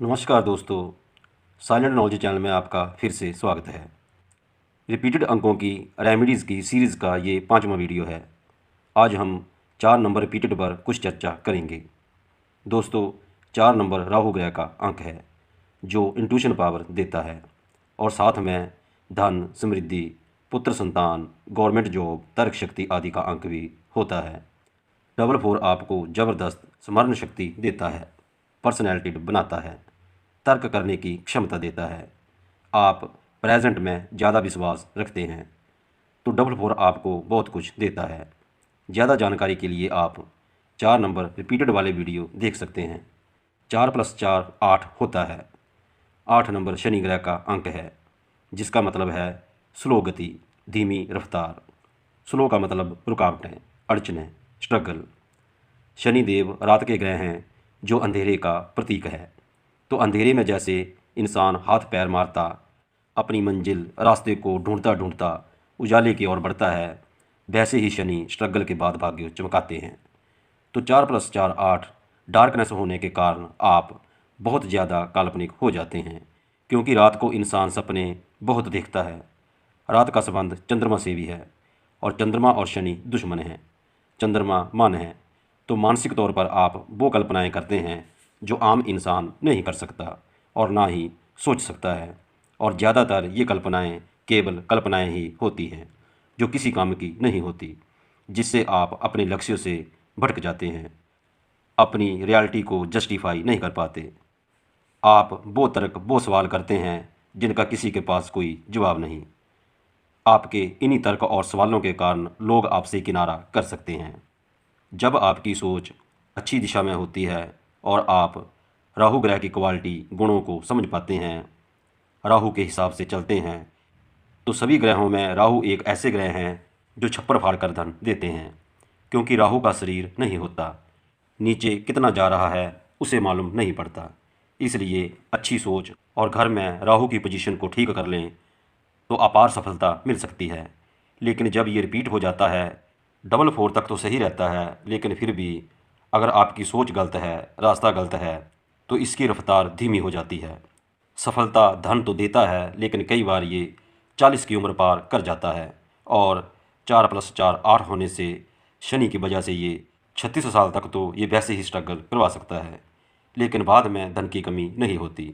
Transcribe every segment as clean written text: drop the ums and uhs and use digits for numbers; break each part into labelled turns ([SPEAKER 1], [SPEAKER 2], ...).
[SPEAKER 1] नमस्कार दोस्तों, silent knowledge channel में आपका फिर से स्वागत है। रिपीटेड अंकों की रेमेडीज़ की सीरीज़ का ये 5वां वीडियो है। आज हम 4 नंबर रिपीटेड पर कुछ चर्चा करेंगे। दोस्तों, 4 नंबर राहु ग्रह का अंक है जो इंट्यूशन पावर देता है और साथ में धन, समृद्धि, पुत्र संतान, गवर्नमेंट जॉब, तर्क शक्ति आदि का अंक भी होता है। डबल 4 आपको ज़बरदस्त स्मरण शक्ति देता है, पर्सनैलिटी बनाता है, तर्क करने की क्षमता देता है। आप प्रेजेंट में ज़्यादा विश्वास रखते हैं, तो डबल 4 आपको बहुत कुछ देता है। ज़्यादा जानकारी के लिए आप 4 नंबर रिपीटेड वाले वीडियो देख सकते हैं। 4 + 4 8 होता है। 8 नंबर शनि ग्रह का अंक है, जिसका मतलब है स्लो गति, धीमी रफ्तार। स्लो का मतलब रुकावटें, अड़चनें, स्ट्रगल। शनि देव रात के ग्रह हैं जो अंधेरे का प्रतीक है। तो अंधेरे में जैसे इंसान हाथ पैर मारता, अपनी मंजिल रास्ते को ढूंढता ढूंढता उजाले की ओर बढ़ता है, वैसे ही शनि स्ट्रगल के बाद भाग्य चमकाते हैं। तो 4 + 4 8 डार्कनेस होने के कारण आप बहुत ज़्यादा काल्पनिक हो जाते हैं, क्योंकि रात को इंसान सपने बहुत देखता है। रात का संबंध चंद्रमा से भी है और चंद्रमा और शनि दुश्मन हैं। चंद्रमा मन है, तो मानसिक तौर पर आप वो कल्पनाएं करते हैं जो आम इंसान नहीं कर सकता और ना ही सोच सकता है। और ज़्यादातर ये कल्पनाएं केवल कल्पनाएं ही होती हैं जो किसी काम की नहीं होती, जिससे आप अपने लक्ष्यों से भटक जाते हैं, अपनी रियलिटी को जस्टिफाई नहीं कर पाते। आप वो तर्क वो सवाल करते हैं जिनका किसी के पास कोई जवाब नहीं। आपके इन्हीं तर्क और सवालों के कारण लोग आपसे किनारा कर सकते हैं। जब आपकी सोच अच्छी दिशा में होती है और आप राहु ग्रह की क्वालिटी गुणों को समझ पाते हैं, राहु के हिसाब से चलते हैं, तो सभी ग्रहों में राहु एक ऐसे ग्रह हैं जो छप्पर फाड़ कर धन देते हैं, क्योंकि राहु का शरीर नहीं होता, नीचे कितना जा रहा है उसे मालूम नहीं पड़ता। इसलिए अच्छी सोच और घर में राहु की पोजीशन को ठीक कर लें तो अपार सफलता मिल सकती है। लेकिन जब ये रिपीट हो जाता है, डबल 4 तक तो सही रहता है, लेकिन फिर भी अगर आपकी सोच गलत है, रास्ता गलत है, तो इसकी रफ्तार धीमी हो जाती है। सफलता धन तो देता है, लेकिन कई बार ये 40 की उम्र पार कर जाता है और 4 + 4 8 होने से शनि की वजह से ये 36 साल तक तो ये वैसे ही स्ट्रगल करवा सकता है, लेकिन बाद में धन की कमी नहीं होती।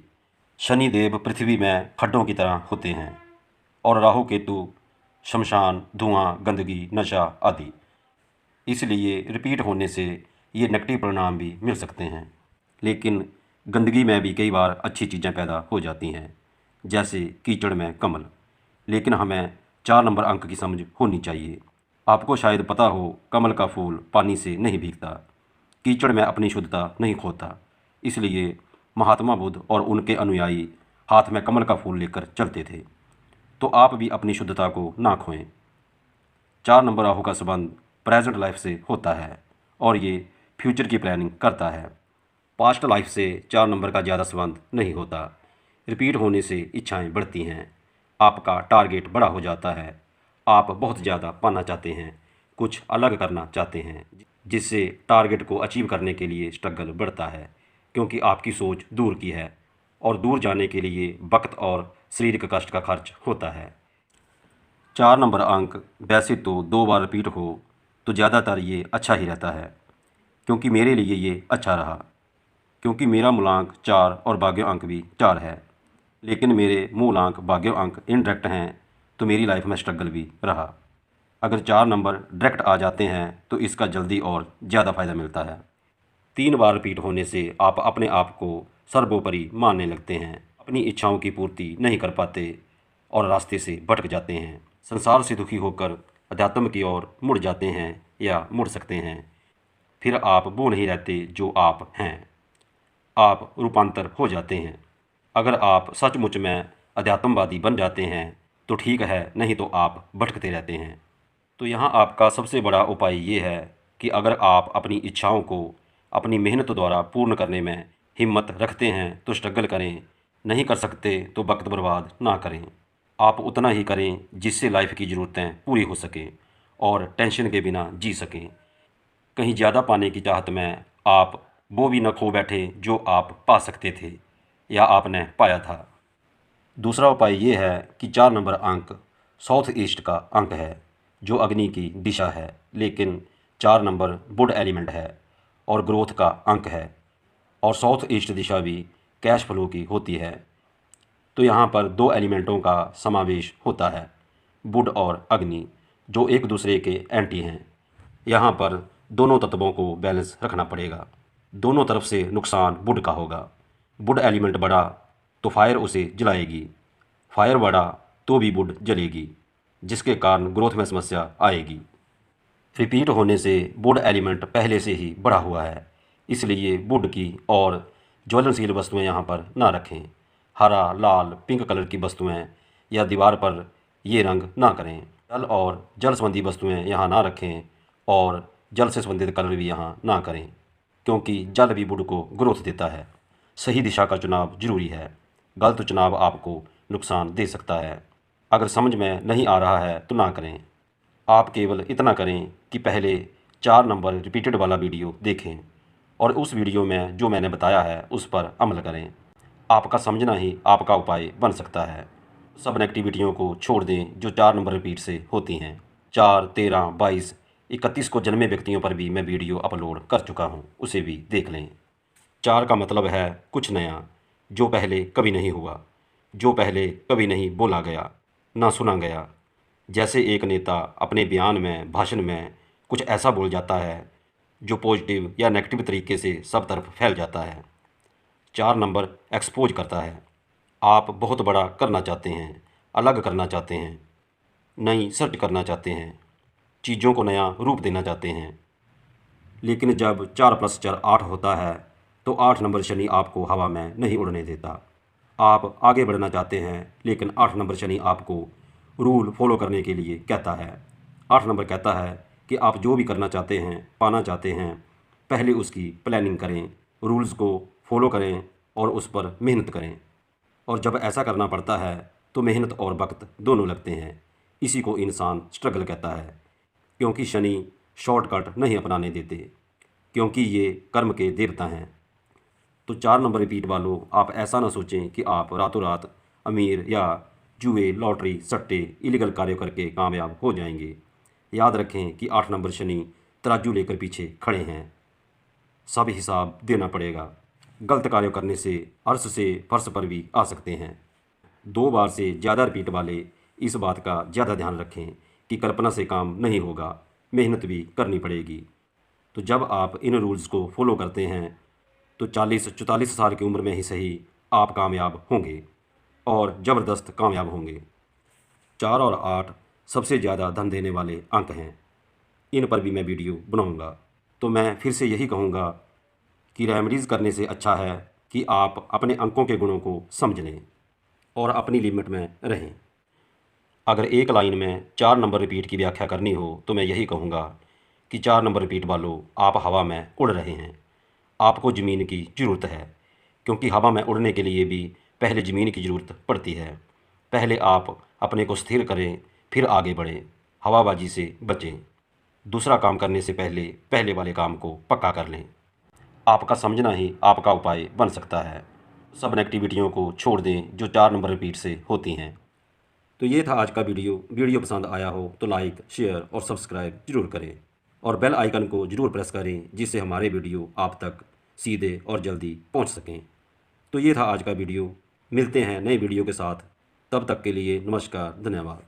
[SPEAKER 1] शनि देव पृथ्वी में खड्डों की तरह होते हैं और राहु केतु शमशान, धुआं, गंदगी, नशा आदि। इसलिए रिपीट होने से ये नेगेटिव परिणाम भी मिल सकते हैं। लेकिन गंदगी में भी कई बार अच्छी चीज़ें पैदा हो जाती हैं, जैसे कीचड़ में कमल। लेकिन हमें 4 नंबर अंक की समझ होनी चाहिए। आपको शायद पता हो, कमल का फूल पानी से नहीं भीगता, कीचड़ में अपनी शुद्धता नहीं खोता। इसलिए महात्मा बुद्ध और उनके अनुयायी हाथ में कमल का फूल लेकर चलते थे। तो आप भी अपनी शुद्धता को ना खोएं। 4 नंबर राहु का संबंध प्रेजेंट लाइफ से होता है और ये फ्यूचर की प्लानिंग करता है। पास्ट लाइफ से 4 नंबर का ज़्यादा संबंध नहीं होता। रिपीट होने से इच्छाएं बढ़ती हैं, आपका टारगेट बड़ा हो जाता है, आप बहुत ज़्यादा पाना चाहते हैं, कुछ अलग करना चाहते हैं, जिससे टारगेट को अचीव करने के लिए स्ट्रगल बढ़ता है, क्योंकि आपकी सोच दूर की है और दूर जाने के लिए वक्त और शारीरिक कष्ट का खर्च होता है। 4 नंबर अंक वैसे तो 2 बार रिपीट हो तो ज़्यादातर ये अच्छा ही रहता है, क्योंकि मेरे लिए ये अच्छा रहा, क्योंकि मेरा मूलांक 4 और भाग्य अंक भी 4 है। लेकिन मेरे मूलांक भाग्य अंक इनडायरेक्ट हैं, तो मेरी लाइफ में स्ट्रगल भी रहा। अगर 4 नंबर डायरेक्ट आ जाते हैं तो इसका जल्दी और ज़्यादा फ़ायदा मिलता है। 3 बार रिपीट होने से आप अपने आप को सर्वोपरि मानने लगते हैं, अपनी इच्छाओं की पूर्ति नहीं कर पाते और रास्ते से भटक जाते हैं। संसार से दुखी होकर अध्यात्म की ओर मुड़ जाते हैं या मुड़ सकते हैं। फिर आप वो नहीं रहते जो आप हैं, आप रूपांतर हो जाते हैं। अगर आप सचमुच में अध्यात्मवादी बन जाते हैं तो ठीक है, नहीं तो आप भटकते रहते हैं। तो यहाँ आपका सबसे बड़ा उपाय ये है कि अगर आप अपनी इच्छाओं को अपनी मेहनत द्वारा पूर्ण करने में हिम्मत रखते हैं तो स्ट्रगल करें, नहीं कर सकते तो वक्त बर्बाद ना करें। आप उतना ही करें जिससे लाइफ की ज़रूरतें पूरी हो सकें और टेंशन के बिना जी सकें। कहीं ज़्यादा पाने की चाहत में आप वो भी न खो बैठे जो आप पा सकते थे। या आपने पाया था। दूसरा उपाय ये है कि 4 नंबर अंक साउथ ईस्ट का अंक है, जो अग्नि की दिशा है, लेकिन 4 नंबर वुड एलिमेंट है और ग्रोथ का अंक है, और साउथ ईस्ट दिशा भी कैश फ्लो की होती है। तो यहाँ पर 2 एलिमेंटों का समावेश होता है, वुड और अग्नि, जो एक दूसरे के एंटी हैं। यहाँ पर दोनों तत्वों को बैलेंस रखना पड़ेगा। दोनों तरफ से नुकसान वुड का होगा। वुड एलिमेंट बढ़ा तो फायर उसे जलाएगी, फायर बढ़ा तो भी वुड जलेगी, जिसके कारण ग्रोथ में समस्या आएगी। रिपीट होने से वुड एलिमेंट पहले से ही बढ़ा हुआ है, इसलिए वुड की और ज्वलनशील वस्तुएं यहाँ पर ना रखें। हरा, लाल, पिंक कलर की वस्तुएं या दीवार पर ये रंग ना करें। जल और जल संबंधी वस्तुएं यहाँ ना रखें और जल से संबंधित कलर भी यहाँ ना करें, क्योंकि जल भी वुड को ग्रोथ देता है। सही दिशा का चुनाव जरूरी है, गलत चुनाव आपको नुकसान दे सकता है। अगर समझ में नहीं आ रहा है तो ना करें। आप केवल इतना करें कि पहले 4 नंबर रिपीटेड वाला वीडियो देखें और उस वीडियो में जो मैंने बताया है उस पर अमल करें। आपका समझना ही आपका उपाय बन सकता है। सब नेगेटिविटियों को छोड़ दें जो 4 नंबर रिपीट से होती हैं। 4, 13, 22, 31 को जन्मे व्यक्तियों पर भी मैं वीडियो अपलोड कर चुका हूँ, उसे भी देख लें। 4 का मतलब है कुछ नया, जो पहले कभी नहीं हुआ, जो पहले कभी नहीं बोला गया, ना सुना गया। जैसे एक नेता अपने बयान में, भाषण में कुछ ऐसा बोल जाता है जो पॉजिटिव या नेगेटिव तरीके से सब तरफ फैल जाता है। 4 नंबर एक्सपोज करता है। आप बहुत बड़ा करना चाहते हैं, अलग करना चाहते हैं, नई सर्च करना चाहते हैं, चीज़ों को नया रूप देना चाहते हैं। लेकिन जब 4+4 8 होता है तो 8 नंबर शनि आपको हवा में नहीं उड़ने देता। आप आगे बढ़ना चाहते हैं, लेकिन 8 नंबर शनि आपको रूल फॉलो करने के लिए कहता है। 8 नंबर कहता है कि आप जो भी करना चाहते हैं, पाना चाहते हैं, पहले उसकी प्लानिंग करें, रूल्स को फॉलो करें और उस पर मेहनत करें। और जब ऐसा करना पड़ता है तो मेहनत और वक्त दोनों लगते हैं। इसी को इंसान स्ट्रगल कहता है, क्योंकि शनि शॉर्टकट नहीं अपनाने देते, क्योंकि ये कर्म के देवता हैं। तो 4 नंबर रिपीट वालों, आप ऐसा ना सोचें कि आप रातों रात अमीर या जुए, लॉटरी, सट्टे, इलीगल कार्य करके कामयाब हो जाएंगे। याद रखें कि 8 नंबर शनि तराजू लेकर पीछे खड़े हैं। सब हिसाब देना पड़ेगा। गलत कार्य करने से अर्श से फर्श पर भी आ सकते हैं। 2 बार से ज़्यादा रिपीट वाले इस बात का ज़्यादा ध्यान रखें कि कल्पना से काम नहीं होगा, मेहनत भी करनी पड़ेगी। तो जब आप इन रूल्स को फॉलो करते हैं तो 40-44 साल की उम्र में ही सही आप कामयाब होंगे और ज़बरदस्त कामयाब होंगे। 4 और 8 सबसे ज़्यादा धन देने वाले अंक हैं। इन पर भी मैं वीडियो बनाऊंगा। तो मैं फिर से यही कहूँगा कि रेमेडीज़ करने से अच्छा है कि आप अपने अंकों के गुणों को समझ लें और अपनी लिमिट में रहें। अगर एक लाइन में 4 नंबर रिपीट की व्याख्या करनी हो तो मैं यही कहूँगा कि 4 नंबर रिपीट वालों, आप हवा में उड़ रहे हैं। आपको ज़मीन की ज़रूरत है, क्योंकि हवा में उड़ने के लिए भी पहले ज़मीन की ज़रूरत पड़ती है। पहले आप अपने को स्थिर करें, फिर आगे बढ़ें, हवाबाजी से बचें। दूसरा काम करने से पहले पहले वाले काम को पक्का कर लें। आपका समझना ही आपका उपाय बन सकता है। सब नेगेटिविटियों को छोड़ दें जो 4 नंबर रिपीट से होती हैं। तो ये था आज का वीडियो पसंद आया हो तो लाइक, शेयर और सब्सक्राइब ज़रूर करें और बेल आइकन को ज़रूर प्रेस करें, जिससे हमारे वीडियो आप तक सीधे और जल्दी पहुंच सकें। तो ये था आज का वीडियो। मिलते हैं नए वीडियो के साथ। तब तक के लिए नमस्कार, धन्यवाद।